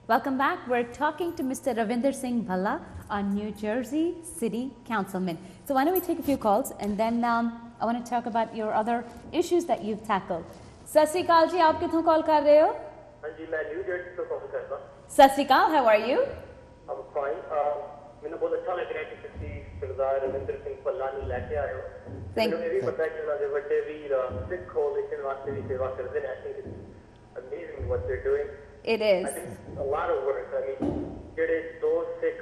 Welcome back. We're talking to Mr. Ravinder Bhalla, our New Jersey City Councilman. So why don't we take a few calls and then I want to talk about your other issues that you've tackled. Sat Sri Akal ji, aap kithoं call kar rahe ho? हाँ जी, मैं new Jersey से call कर रहा हूँ। Sat Sri Akal, how are you? I'm fine. मैंने बहुत अच्छा लग रहा है कि किसी सरदार रविंदर सिंह भल्ला ने लेके आए हो। मैंने ये भी पता है कि उन्होंने बड़े वीर सिख कोalition वास्ते भी सेवा कर रहे हैं। I think it's amazing what they're doing. It is. I think it's a lot of work. I mean, जेडे दो सिख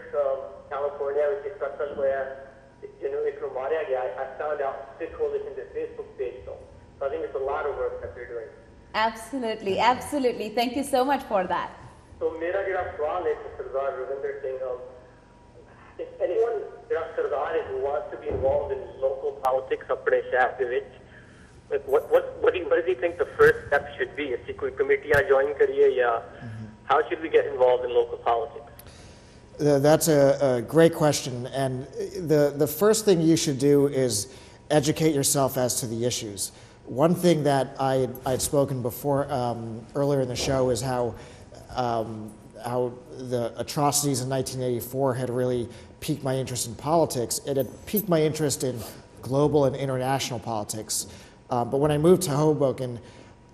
कैलिफोर्निया में कत्ल हुआ, जिन्होंने एक मारा गया, I found out Sikh coalition के Facebook page though. So I think it's a lot of work that they're doing. Absolutely, absolutely. Thank you so much for that. So मेरा जो सवाल है सरदार Ravinder Singh, if anyone Sardar who wants to be involved in local politics अपने शहर के विच, what does he think the first step should be? If कोई कमेटियां join करिए या how should we get involved in local politics? That's a great question, and the first thing you should do is educate yourself as to the issues. One thing that I'd spoken before earlier in the show is how the atrocities in 1984 had really piqued my interest in politics. It had piqued my interest in global and international politics. But when I moved to Hoboken,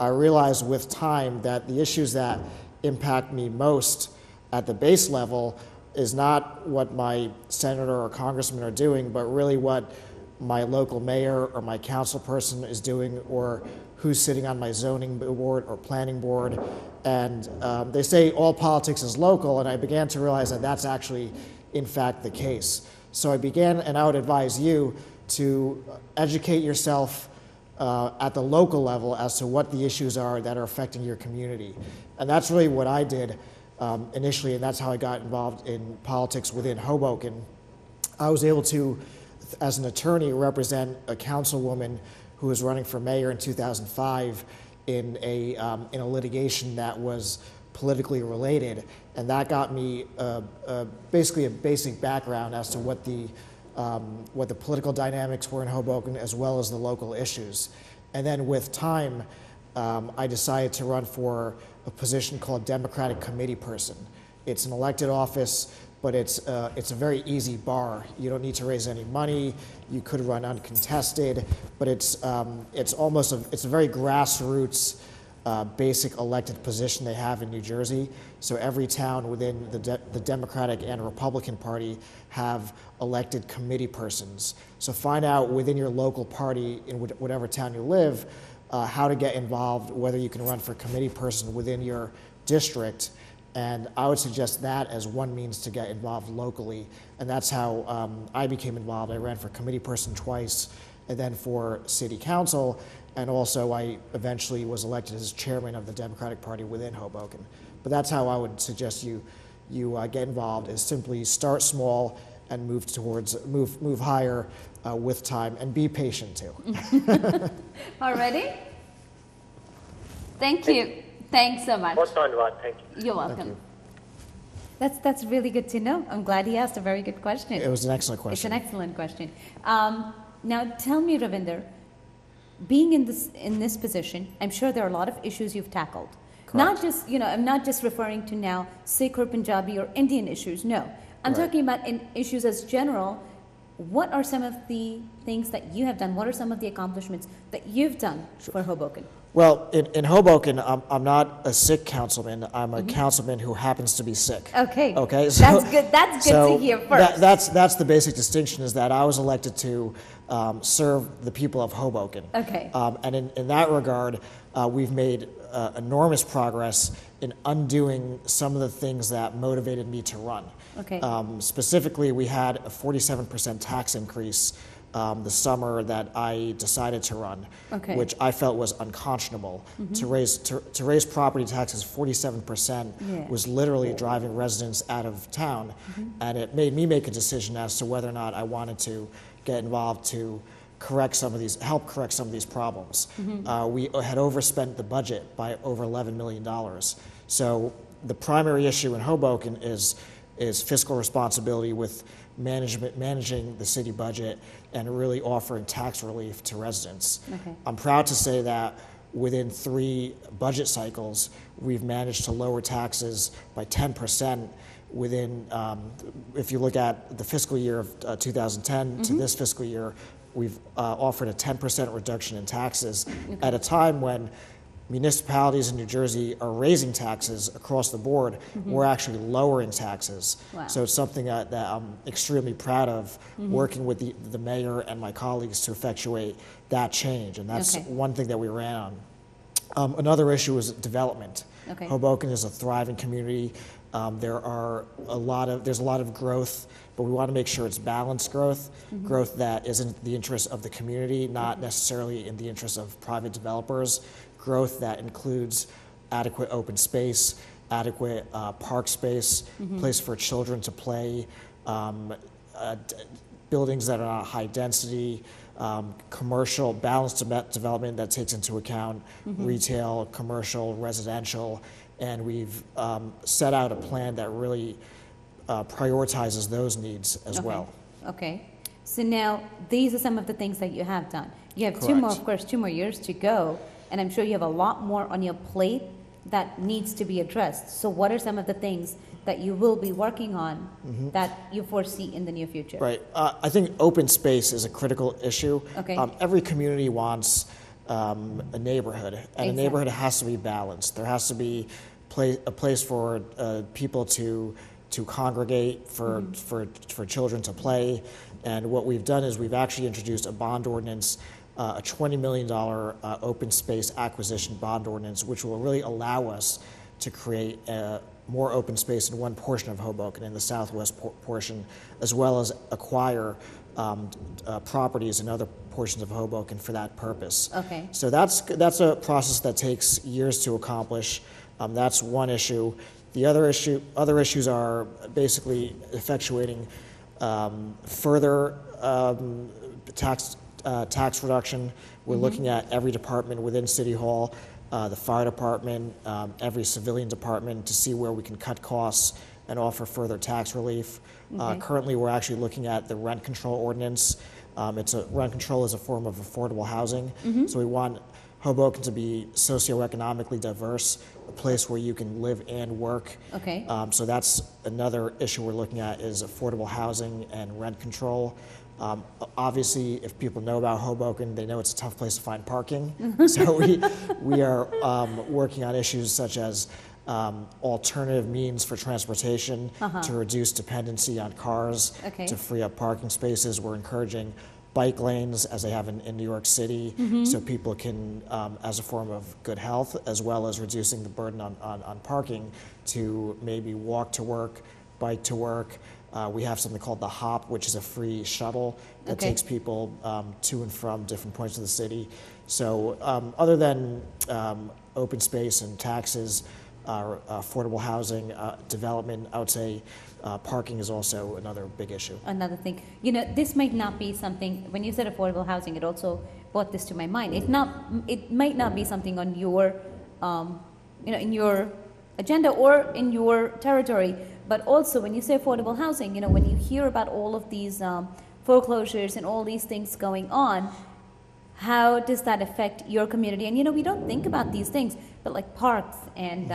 I realized with time that the issues that impact me most at the base level is not what my senator or congressman are doing, but really what my local mayor or my council person is doing, or who's sitting on my zoning board or planning board. And they say all politics is local, and I began to realize that that's actually, in fact, the case. So I began, and I would advise you to educate yourself at the local level as to what the issues are that are affecting your community. And that's really what I did initially, and that's how I got involved in politics within Hoboken. I was able to, as an attorney, represent a councilwoman who was running for mayor in 2005 in a litigation that was politically related, and that got me basically a basic background as to what the political dynamics were in Hoboken, as well as the local issues. And then with time, I decided to run for a position called Democratic Committee Person. It's an elected office, but it's a very easy bar. You don't need to raise any money. You could run uncontested, but it's a very grassroots, basic elected position they have in New Jersey. So every town within the Democratic and Republican Party have elected committee persons. So find out within your local party in whatever town you live how to get involved, whether you can run for committee person within your district. And I would suggest that as one means to get involved locally. And that's how I became involved. I ran for committee person twice, and then for city council. And also I eventually was elected as chairman of the Democratic Party within Hoboken. But that's how I would suggest you get involved, is simply start small and move higher with time, and be patient too. Already? Thank you. Thanks so much. Thank you. You're welcome. Thank you. That's really good to know. I'm glad he asked a very good question. It was an excellent question. It's an excellent question. Now tell me, Ravinder, being in this position, I'm sure there are a lot of issues you've tackled. Correct. Not just, I'm not just referring to now Sikh or Punjabi or Indian issues. No, I'm talking about issues as general. What are some of the things that you have done? What are some of the accomplishments that you've done for Hoboken? Well, in Hoboken, I'm not a Sikh councilman. I'm a councilman who happens to be Sikh. Okay. Okay. So, that's good. That's good to hear first. That's the basic distinction, is that I was elected to serve the people of Hoboken. Okay. And in that regard, we've made enormous progress in undoing some of the things that motivated me to run. Okay. Specifically, we had a 47% tax increase the summer that I decided to run, which I felt was unconscionable. To raise property taxes 47% was literally driving residents out of town, and it made me make a decision as to whether or not I wanted to get involved to help correct some of these problems. We had overspent the budget by over $11 million. So the primary issue in Hoboken is fiscal responsibility with managing the city budget and really offering tax relief to residents. I'm proud to say that within 3 budget cycles, we've managed to lower taxes by 10% within, if you look at the fiscal year of 2010 to this fiscal year, we've offered a 10% reduction in taxes at a time when municipalities in New Jersey are raising taxes across the board. We're actually lowering taxes. Wow. So it's something that I'm extremely proud of, working with the mayor and my colleagues to effectuate that change. And that's one thing that we ran on. Another issue is development. Okay. Hoboken is a thriving community. There's a lot of growth, but we want to make sure it's balanced growth, growth that is in the interest of the community, not necessarily in the interest of private developers, growth that includes adequate open space, adequate park space, place for children to play, buildings that are not high density, commercial balanced development that takes into account retail, commercial, residential, and we've set out a plan that really prioritizes those needs as well. Okay. So now these are some of the things that you have done. You have Correct. 2 more years to go, and I'm sure you have a lot more on your plate that needs to be addressed. So what are some of the things that you will be working on that you foresee in the near future? Right. I think open space is a critical issue. Okay. Every community wants a neighborhood, and a neighborhood has to be balanced. There has to be a place for people to congregate, for children to play. And what we've done is we've actually introduced a bond ordinance, a $20 million open space acquisition bond ordinance, which will really allow us to create more open space in one portion of Hoboken, in the southwest portion, as well as acquire properties in other portions of Hoboken for that purpose. Okay. So that's a process that takes years to accomplish. That's one issue. The other issues are basically effectuating further tax reduction. We're looking at every department within City Hall, the fire department, every civilian department, to see where we can cut costs and offer further tax relief. Currently, we're actually looking at the rent control ordinance. Rent control is a form of affordable housing, so we want Hoboken to be socioeconomically diverse, a place where you can live and work. Okay. So that's another issue we're looking at, is affordable housing and rent control. Obviously, if people know about Hoboken, they know it's a tough place to find parking. So we are working on issues such as alternative means for transportation to reduce dependency on cars, to free up parking spaces. We're encouraging bike lanes, as they have in New York City, so people can, as a form of good health, as well as reducing the burden on parking, to maybe walk to work, bike to work. We have something called the HOP, which is a free shuttle that takes people to and from different points of the city. So other than open space and taxes, affordable housing, development, I would say parking is also another big issue. Another thing, this might not be something, when you said affordable housing, it also brought this to my mind. It might not be something on your, in your agenda or in your territory, but also when you say affordable housing, when you hear about all of these foreclosures and all these things going on, how does that affect your community? And we don't think about these things, but like parks and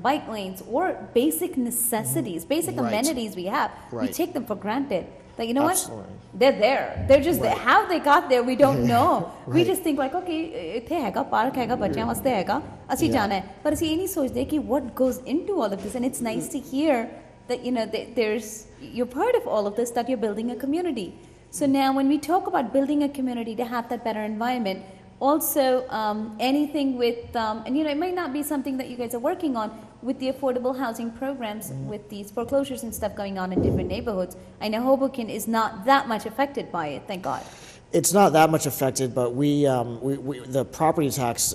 bike lanes or basic necessities, basic amenities we have, we take them for granted. Like, Absolutely. what? They're there. They're just there. How they got there, we don't know. We just think like, okay, ਇੱਥੇ ਹੈਗਾ park ਹੈਗਾ ਬੱਚਿਆਂ ਵਾਸਤੇ ਹੈਗਾ ਅਸੀਂ ਜਾਣਾ ਹੈ ਪਰ ਅਸੀਂ ਇਹ ਨਹੀਂ ਸੋਚਦੇ ਕਿ what goes into all of this. And it's nice to hear that you're part of all of this, that you're building a community. So now when we talk about building a community to have that better environment, also anything with, and it might not be something that you guys are working on with the affordable housing programs, with these foreclosures and stuff going on in different neighborhoods. I know Hoboken is not that much affected by it, thank God. It's not that much affected, but the property tax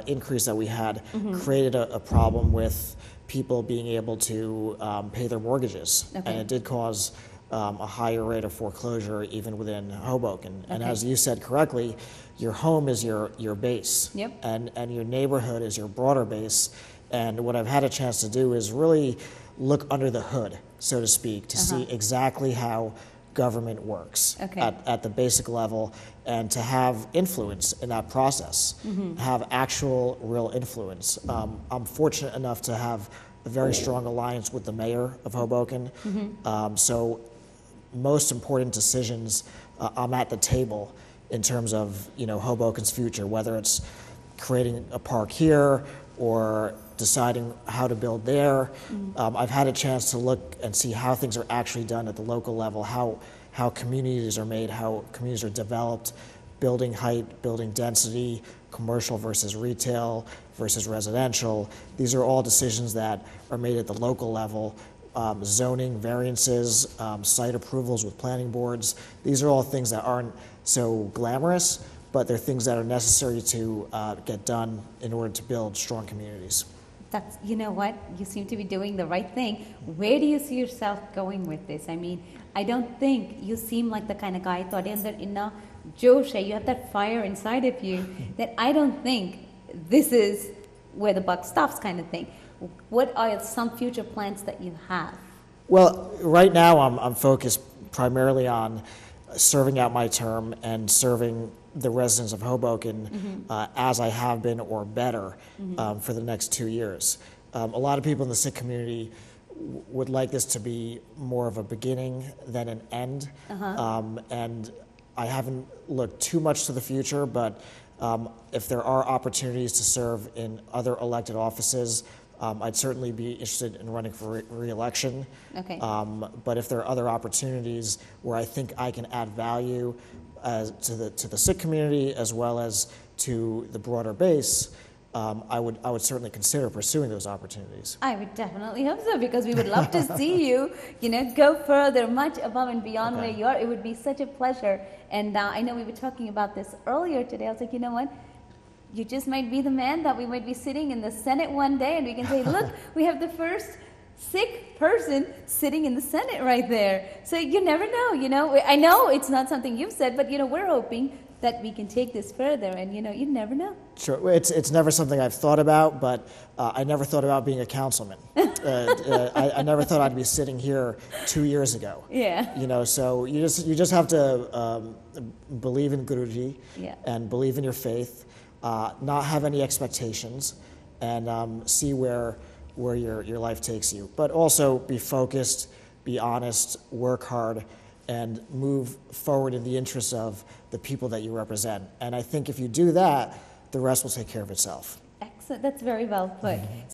increase that we had created a problem with people being able to pay their mortgages, and it did cause a higher rate of foreclosure even within Hoboken. And as you said correctly, your home is your base, and your neighborhood is your broader base. And what I've had a chance to do is really look under the hood, so to speak, to see exactly how government works Okay. at the basic level, and to have influence in that process, have actual real influence. I'm fortunate enough to have a very strong alliance with the mayor of Hoboken. So most important decisions, I'm at the table in terms of Hoboken's future, whether it's creating a park here or deciding how to build there. I've had a chance to look and see how things are actually done at the local level, how communities are made, how communities are developed, building height, building density, commercial versus retail versus residential. These are all decisions that are made at the local level. Zoning, variances, site approvals with planning boards. These are all things that aren't so glamorous, but they're things that are necessary to get done in order to build strong communities. That's, you know what, you seem to be doing the right thing. Where do you see yourself going with this? I mean, I don't think you seem like the kind of guy, thought in Josh, you have that fire inside of you that I don't think this is where the buck stops kind of thing. What are some future plans that you have? Well, right now I'm focused primarily on serving out my term and serving the residents of Hoboken as I have been or better for the next 2 years. A lot of people in the Sikh community would like this to be more of a beginning than an end. And I haven't looked too much to the future, but if there are opportunities to serve in other elected offices, I'd certainly be interested in running for re-election. Okay. But if there are other opportunities where I think I can add value to the Sikh community as well as to the broader base, I would certainly consider pursuing those opportunities. I would definitely hope so, because we would love to see you, go further, much above and beyond where you are. It would be such a pleasure. And I know we were talking about this earlier today. I was like, you know what? You just might be the man that we might be sitting in the Senate one day and we can say, look, we have the first Sikh person sitting in the Senate right there. So you never know, I know it's not something you've said, but, we're hoping that we can take this further, and, you never know. Sure. It's never something I've thought about, but I never thought about being a councilman. I never thought I'd be sitting here 2 years ago. Yeah. So you just have to believe in Guruji and believe in your faith, not have any expectations, and see where your life takes you. But also be focused, be honest, work hard, and move forward in the interests of the people that you represent. And I think if you do that, the rest will take care of itself. Excellent. That's very well put.